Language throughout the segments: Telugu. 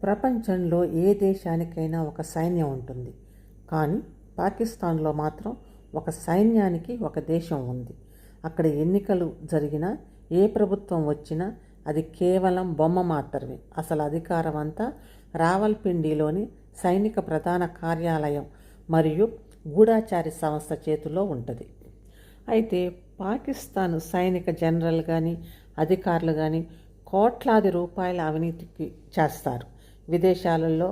ప్రపంచంలో ఏ దేశానికైనా ఒక సైన్యం ఉంటుంది. కానీ పాకిస్తాన్లో మాత్రం ఒక సైన్యానికి ఒక దేశం ఉంది. అక్కడ ఎన్నికలు జరిగినా, ఏ ప్రభుత్వం వచ్చినా అది కేవలం బొమ్మ మాత్రమే. అసలు అధికారం అంతా రావల్పిండిలోని సైనిక ప్రధాన కార్యాలయం మరియు గూఢాచారి సంస్థ చేతిలో ఉంటుంది. అయితే పాకిస్తాన్ సైనిక జనరల్ కానీ అధికారులు కానీ కోట్లాది రూపాయల అవినీతికి చేస్తారు. విదేశాలలో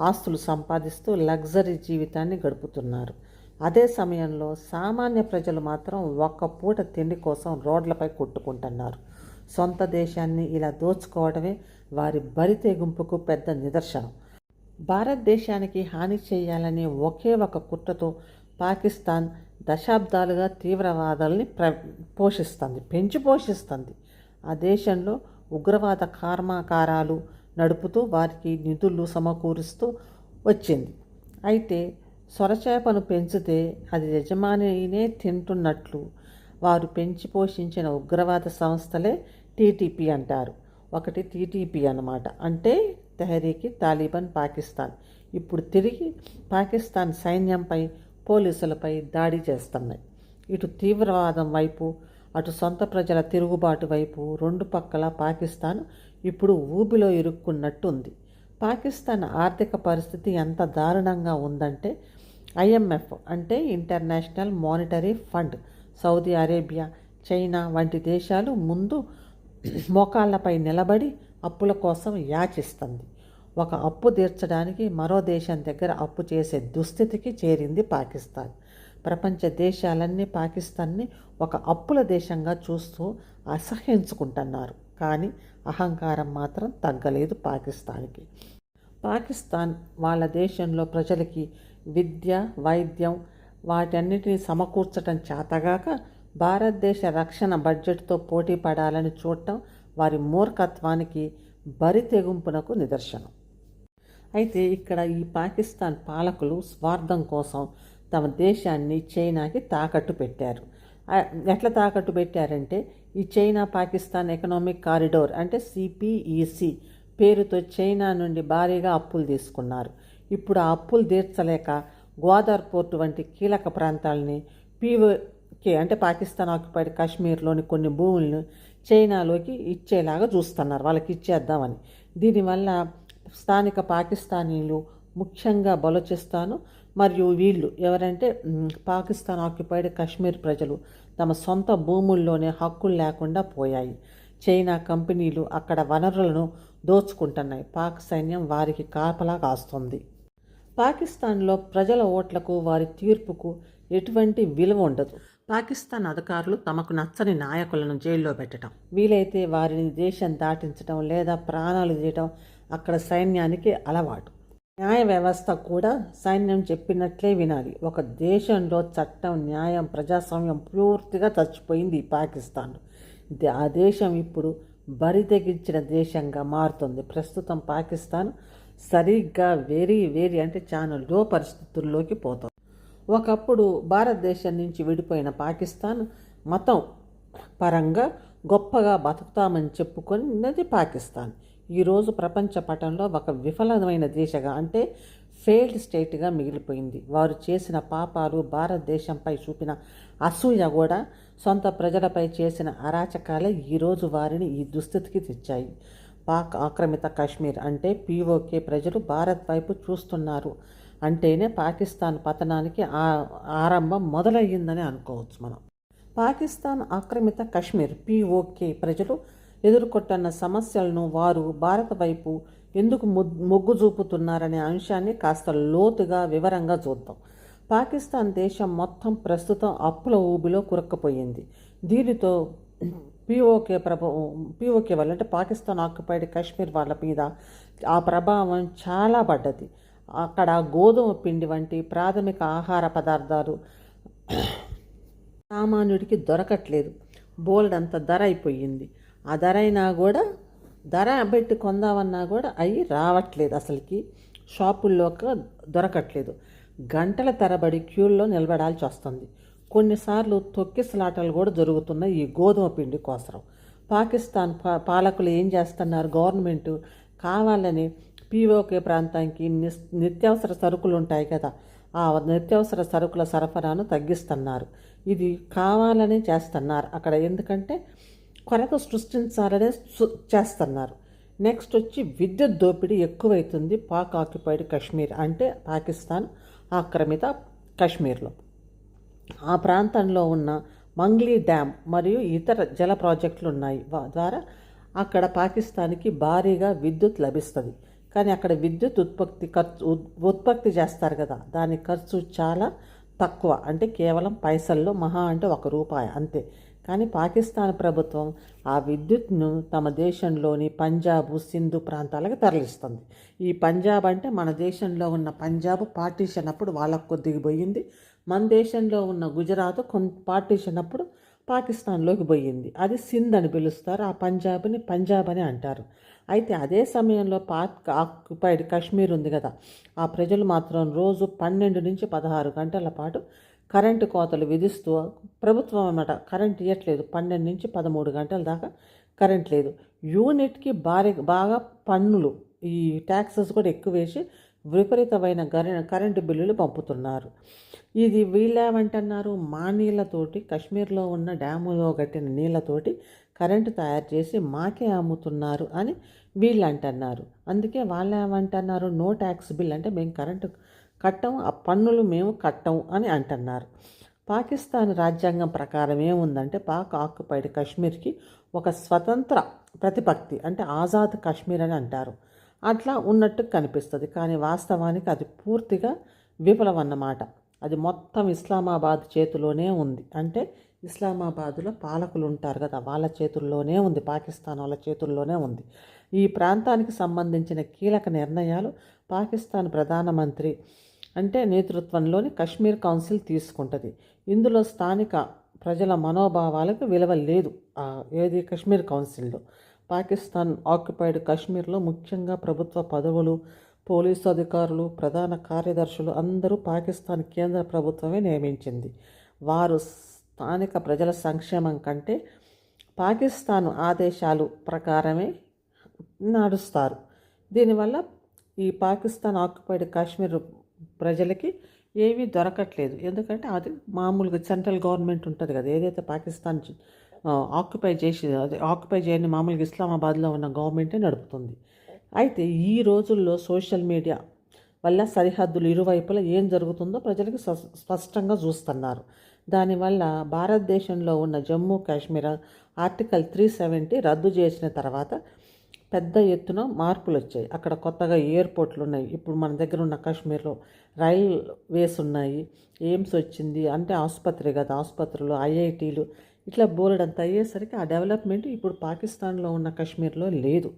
ఆస్తులు సంపాదిస్తూ లగ్జరీ జీవితాన్ని గడుపుతున్నారు. అదే సమయంలో సామాన్య ప్రజలు మాత్రం ఒక్క పూట తిండి కోసం రోడ్లపై కొట్టుకుంటున్నారు. సొంత దేశాన్ని ఇలా దోచుకోవడమే వారి బరితెగింపుకు పెద్ద నిదర్శనం. భారతదేశానికి హాని చేయాలనే ఒకే ఒక కుట్రతో పాకిస్తాన్ దశాబ్దాలుగా తీవ్రవాదాలని పెంచి పోషిస్తుంది. ఆ దేశంలో ఉగ్రవాద కర్మాగారాలు నడుపుతూ వారికి నిధులు సమకూరుస్తూ వచ్చింది. అయితే సొరచేపను పెంచితే అది యజమానినే తింటున్నట్లు వారు పెంచి పోషించిన ఉగ్రవాద సంస్థలే టీటీపీ అంటారు. ఒకటి టీటీపీ అన్నమాట, అంటే తెహరీకి తాలిబాన్ పాకిస్తాన్. ఇప్పుడు తిరిగి పాకిస్తాన్ సైన్యంపై, పోలీసులపై దాడి చేస్తున్నాయి. ఇటు తీవ్రవాదం వైపు, అటు సొంత ప్రజల తిరుగుబాటు వైపు రెండు పక్కల పాకిస్తాన్ ఇప్పుడు ఊబిలో ఇరుక్కున్నట్టు ఉంది. పాకిస్తాన్ ఆర్థిక పరిస్థితి ఎంత దారుణంగా ఉందంటే ఐఎంఎఫ్ అంటే international monetary fund, Saudi Arabia, China వంటి దేశాలు ముందు మోకాళ్లపై నిలబడి అప్పుల కోసం యాచిస్తుంది. ఒక అప్పు తీర్చడానికి మరో దేశం దగ్గర అప్పు చేసే దుస్థితికి చేరింది పాకిస్తాన్. ప్రపంచ దేశాలన్నీ పాకిస్తాన్ని ఒక అప్పుల దేశంగా చూస్తూ అసహ్యించుకుంటున్నారు. కానీ అహంకారం మాత్రం తగ్గలేదు పాకిస్తాన్కి. పాకిస్తాన్ వాళ్ళ దేశంలో ప్రజలకి విద్య, వైద్యం వాటన్నిటిని సమకూర్చడం చేతగాక భారతదేశ రక్షణ బడ్జెట్తో పోటీ పడాలని చూడటం వారి మూర్ఖత్వానికి, బరి తెగింపునకు నిదర్శనం. అయితే ఇక్కడ ఈ పాకిస్తాన్ పాలకులు స్వార్థం కోసం తమ దేశాన్ని చైనాకి తాకట్టు పెట్టారు. ఎట్లా తాకట్టు పెట్టారంటే ఈ చైనా పాకిస్తాన్ ఎకనామిక్ కారిడోర్ అంటే సిపిఈసి పేరుతో చైనా నుండి భారీగా అప్పులు తీసుకున్నారు. ఇప్పుడు ఆ అప్పులు తీర్చలేక గ్వాదర్ పోర్టు వంటి కీలక ప్రాంతాలని పీఓకే అంటే పాకిస్తాన్ ఆక్యుపైడ్ కాశ్మీర్లోని కొన్ని భూములను చైనాలోకి ఇచ్చేలాగా చూస్తున్నారు, వాళ్ళకి ఇచ్చేద్దామని. దీనివల్ల స్థానిక పాకిస్తానీలు, ముఖ్యంగా బలోచిస్తాను మరియు వీళ్ళు ఎవరంటే పాకిస్తాన్ ఆక్యుపైడ్ కాశ్మీర్ ప్రజలు తమ సొంత భూముల్లోనే హక్కులు లేకుండా పోయాయి. చైనా కంపెనీలు అక్కడ వనరులను దోచుకుంటున్నాయి. పాక్ సైన్యం వారికి కాపలా కాస్తుంది. పాకిస్తాన్లో ప్రజల ఓట్లకు, వారి తీర్పుకు ఎటువంటి విలువ ఉండదు. పాకిస్తాన్ అధికారులు తమకు నచ్చని నాయకులను జైల్లో పెట్టడం, వీలైతే వారిని దేశం దాటించడం లేదా ప్రాణాలు తీయడం అక్కడ సైన్యానికి అలవాటు. న్యాయ వ్యవస్థ కూడా సైన్యం చెప్పినట్లే వినాలి. ఒక దేశంలో చట్టం, న్యాయం, ప్రజాస్వామ్యం పూర్తిగా చచ్చిపోయింది ఈ పాకిస్తాన్. ఆ దేశం ఇప్పుడు బరి తెగించిన దేశంగా మారుతుంది. ప్రస్తుతం పాకిస్తాన్ సరిగ్గా వెరీ అంటే చాలా లో పరిస్థితుల్లోకి పోతుంది. ఒకప్పుడు భారతదేశం నుంచి విడిపోయిన పాకిస్తాన్ మతం పరంగా గొప్పగా బతుకుతామని చెప్పుకున్నది పాకిస్తాన్ ఈరోజు ప్రపంచ పటంలో ఒక విఫలమైన దేశంగా అంటే ఫెయిల్డ్ స్టేట్గా మిగిలిపోయింది. వారు చేసిన పాపాలు, భారతదేశంపై చూపిన అసూయ కూడా, సొంత ప్రజలపై చేసిన అరాచకాలే ఈరోజు వారిని ఈ దుస్థితికి తెచ్చాయి. పాక్ ఆక్రమిత కాశ్మీర్ అంటే పీఓకే ప్రజలు భారత్ వైపు చూస్తున్నారు అంటేనే పాకిస్తాన్ పతనానికి ఆరంభం మొదలయ్యిందని అనుకోవచ్చు మనం. పాకిస్తాన్ ఆక్రమిత కాశ్మీర్ పీఓకే ప్రజలు ఎదుర్కొంటున్న సమస్యలను వారు భారత వైపు ఎందుకు మొగ్గు చూపుతున్నారనే అంశాన్ని కాస్త లోతుగా, వివరంగా చూద్దాం. పాకిస్తాన్ దేశం మొత్తం ప్రస్తుతం అప్పుల ఊబిలో కురక్కపోయింది. దీనితో పీఓకే వల్ల అంటే పాకిస్తాన్ ఆక్యుపైడ్ కాశ్మీర్ వాళ్ళ మీద ఆ ప్రభావం చాలా పడ్డది. అక్కడ గోధుమ పిండి వంటి ప్రాథమిక ఆహార పదార్థాలు సామాన్యుడికి దొరకట్లేదు. బోల్డంత ధర అయిపోయింది. ఆ ధర అయినా కూడా, ధర పెట్టి కొందామన్నా కూడా అవి రావట్లేదు, అసలుకి షాపుల్లోకి దొరకట్లేదు. గంటల తరబడి క్యూల్లో నిలబడాల్సి వస్తుంది. కొన్నిసార్లు తొక్కిసలాటలు కూడా జరుగుతున్నాయి ఈ గోధుమ పిండి కోసం. పాకిస్తాన్ పాలకులు ఏం చేస్తున్నారు, గవర్నమెంట్ కావాలని పీఓకే ప్రాంతానికి నిత్యావసర సరుకులు ఉంటాయి కదా, ఆ నిత్యావసర సరుకుల సరఫరాను తగ్గిస్తున్నారు. ఇది కావాలని చేస్తున్నారు అక్కడ, ఎందుకంటే కొరత సృష్టించాలనే చేస్తున్నారు. నెక్స్ట్ వచ్చి విద్యుత్ దోపిడీ ఎక్కువైతుంది పాక్ ఆక్యుపైడ్ కాశ్మీర్, అంటే పాకిస్తాన్ ఆక్రమిత కాశ్మీర్లో. ఆ ప్రాంతంలో ఉన్న మంగ్లీ డ్యామ్ మరియు ఇతర జల ప్రాజెక్టులు ఉన్నాయి, ద్వారా అక్కడ పాకిస్తాన్కి భారీగా విద్యుత్ లభిస్తుంది. కానీ అక్కడ విద్యుత్ ఉత్పత్తి చేస్తారు కదా, దాని ఖర్చు చాలా తక్కువ, అంటే కేవలం పైసల్లో మహా అంటే ₹1 అంతే. కానీ పాకిస్తాన్ ప్రభుత్వం ఆ విద్యుత్ను తమ దేశంలోని పంజాబ్, సింధు ప్రాంతాలకు తరలిస్తుంది. ఈ పంజాబ్ అంటే మన దేశంలో ఉన్న పంజాబ్ పార్టీషన్ అప్పుడు వాళ్ళకు కొద్దిగా పోయింది, మన దేశంలో ఉన్న గుజరాత్ పార్టీషన్ అప్పుడు పాకిస్తాన్లోకి పోయింది. అది సింధ్ అని పిలుస్తారు, ఆ పంజాబ్ని పంజాబ్ అని అంటారు. అయితే అదే సమయంలో పాక్ ఆక్యుపైడ్ కాశ్మీర్ ఉంది కదా, ఆ ప్రజలు మాత్రం రోజు 12 నుంచి 16 గంటల పాటు కరెంటు కోతలు విధిస్తూ, ప్రభుత్వం అన్నమాట కరెంట్ ఇవ్వట్లేదు, 12 నుంచి 13 గంటల దాకా కరెంట్ లేదు. యూనిట్కి బాగా పన్నులు, ఈ ట్యాక్సెస్ కూడా ఎక్కువ వేసి విపరీతమైన కరెంటు బిల్లులు పంపుతున్నారు. ఇది వీళ్ళేమంటున్నారు, మా నీళ్ళతోటి కాశ్మీర్లో ఉన్న డ్యాములో కట్టిన నీళ్ళతోటి కరెంటు తయారు చేసి మాకే అమ్ముతున్నారు అని వీళ్ళు అంటున్నారు. అందుకే వాళ్ళు ఏమంటున్నారు, నో ట్యాక్స్ బిల్, అంటే మేము కరెంటు కట్టం, ఆ పన్నులు మేము కట్టం అని అంటున్నారు. పాకిస్తాన్ రాజ్యాంగం ప్రకారం ఏముందంటే, పాక్ ఆక్యుపైడ్ కాశ్మీర్కి ఒక స్వతంత్ర ప్రతిపత్తి, అంటే ఆజాద్ కాశ్మీర్ అని అంటారు, అట్లా ఉన్నట్టు కనిపిస్తుంది. కానీ వాస్తవానికి అది పూర్తిగా విఫలం అన్నమాట. అది మొత్తం ఇస్లామాబాద్ చేతిలోనే ఉంది, అంటే ఇస్లామాబాద్లో పాలకులు ఉంటారు కదా, వాళ్ళ చేతుల్లోనే ఉంది, పాకిస్తాన్ వాళ్ళ చేతుల్లోనే ఉంది. ఈ ప్రాంతానికి సంబంధించిన కీలక నిర్ణయాలు పాకిస్తాన్ ప్రధానమంత్రి నేతృత్వంలోని కాశ్మీర్ కౌన్సిల్ తీసుకుంటుంది. ఇందులో స్థానిక ప్రజల మనోభావాలకు విలువ లేదు. ఏది కాశ్మీర్ కౌన్సిల్లో పాకిస్తాన్ ఆక్యుపైడ్ కాశ్మీర్లో ముఖ్యంగా ప్రభుత్వ పదవులు, పోలీసు అధికారులు, ప్రధాన కార్యదర్శులు అందరూ పాకిస్తాన్ కేంద్ర ప్రభుత్వమే నియమించింది. వారు స్థానిక ప్రజల సంక్షేమం కంటే పాకిస్తాన్ ఆదేశాలు ప్రకారమే నడుస్తారు. దీనివల్ల ఈ పాకిస్తాన్ ఆక్యుపైడ్ కాశ్మీర్ ప్రజలకి ఏమీ దొరకట్లేదు, ఎందుకంటే అది మామూలుగా సెంట్రల్ గవర్నమెంట్ ఉంటుంది కదా, ఏదైతే పాకిస్తాన్ ఆక్యుపై చేయని మామూలుగా ఇస్లామాబాద్లో ఉన్న గవర్నమెంటే నడుపుతుంది. అయితే ఈ రోజుల్లో సోషల్ మీడియా వల్ల సరిహద్దులు ఇరువైపులా ఏం జరుగుతుందో ప్రజలకు స్పష్టంగా చూస్తున్నారు. దానివల్ల భారతదేశంలో ఉన్న జమ్మూ కాశ్మీర్ ఆర్టికల్ 370 రద్దు చేసిన తర్వాత పెద్ద ఎత్తున మార్పులు వచ్చాయి. అక్కడ కొత్తగా ఎయిర్పోర్ట్లు ఉన్నాయి, ఇప్పుడు మన దగ్గర ఉన్న కాశ్మీర్లో రైల్వేస్ ఉన్నాయి, ఎయిమ్స్ వచ్చింది, అంటే ఆసుపత్రి కదా, ఆసుపత్రులు, ఐఐటీలు, ఇట్లా బోలెడంత అయ్యేసరికి ఆ డెవలప్మెంట్ ఇప్పుడు పాకిస్తాన్లో ఉన్న కాశ్మీర్లో లేదు.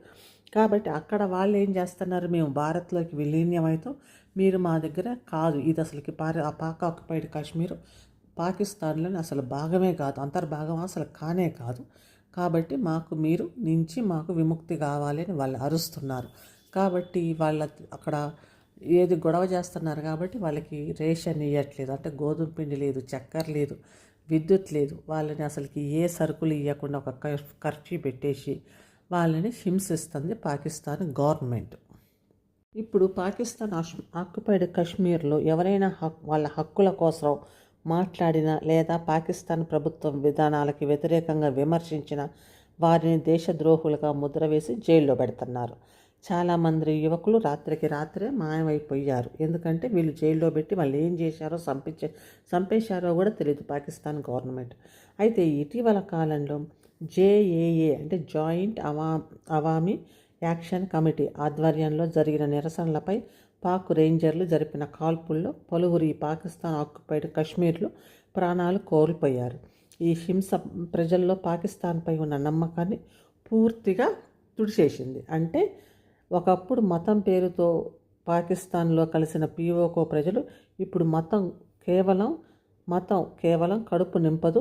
కాబట్టి అక్కడ వాళ్ళు ఏం చేస్తున్నారు, మేము భారత్లోకి విలీనమైతాం, మీరు మా దగ్గర కాదు, ఇది అసలుకి పాక్ ఆక్యుపైడ్ కాశ్మీర్ పాకిస్తాన్లోని అసలు భాగమే కాదు, అంతర్భాగం అసలు కానే కాదు, కాబట్టి మాకు విముక్తి కావాలని వాళ్ళు అరుస్తున్నారు. కాబట్టి వాళ్ళ అక్కడ ఏది గొడవ చేస్తున్నారు కాబట్టి వాళ్ళకి రేషన్ ఇవ్వట్లేదు, అంటే గోధుమ పిండి లేదు, చక్కెర లేదు, విద్యుత్ లేదు, వాళ్ళని అసలుకి ఏ సరుకులు ఇవ్వకుండా ఒక ఖర్చు పెట్టేసి వాళ్ళని హింసిస్తుంది పాకిస్తాన్ గవర్నమెంట్. ఇప్పుడు పాకిస్తాన్ ఆక్యుపైడ్ కాశ్మీర్లో ఎవరైనా వాళ్ళ హక్కుల కోసం మాట్లాడినా లేదా పాకిస్తాన్ ప్రభుత్వం విధానాలకి వ్యతిరేకంగా విమర్శించిన వారిని దేశద్రోహులుగా ముద్ర వేసి జైల్లో పెడుతున్నారు. చాలామంది యువకులు రాత్రికి రాత్రే మాయమైపోయారు, ఎందుకంటే వీళ్ళు జైల్లో పెట్టి వాళ్ళు ఏం చేశారో చంపేశారో కూడా తెలియదు పాకిస్తాన్ గవర్నమెంట్. అయితే ఇటీవల కాలంలో JAA అంటే జాయింట్ అవామీ యాక్షన్ కమిటీ ఆధ్వర్యంలో జరిగిన నిరసనలపై పాక్ రేంజర్లు జరిపిన కాల్పుల్లో పలువురు ఈ పాకిస్తాన్ ఆక్యుపైడ్ కాశ్మీర్లో ప్రాణాలు కోల్పోయారు. ఈ హింస ప్రజల్లో పాకిస్తాన్పై ఉన్న నమ్మకాన్ని పూర్తిగా తుడిచేసింది. అంటే ఒకప్పుడు మతం పేరుతో పాకిస్తాన్లో కలిసిన POK ప్రజలు ఇప్పుడు మతం కేవలం కడుపు నింపదు,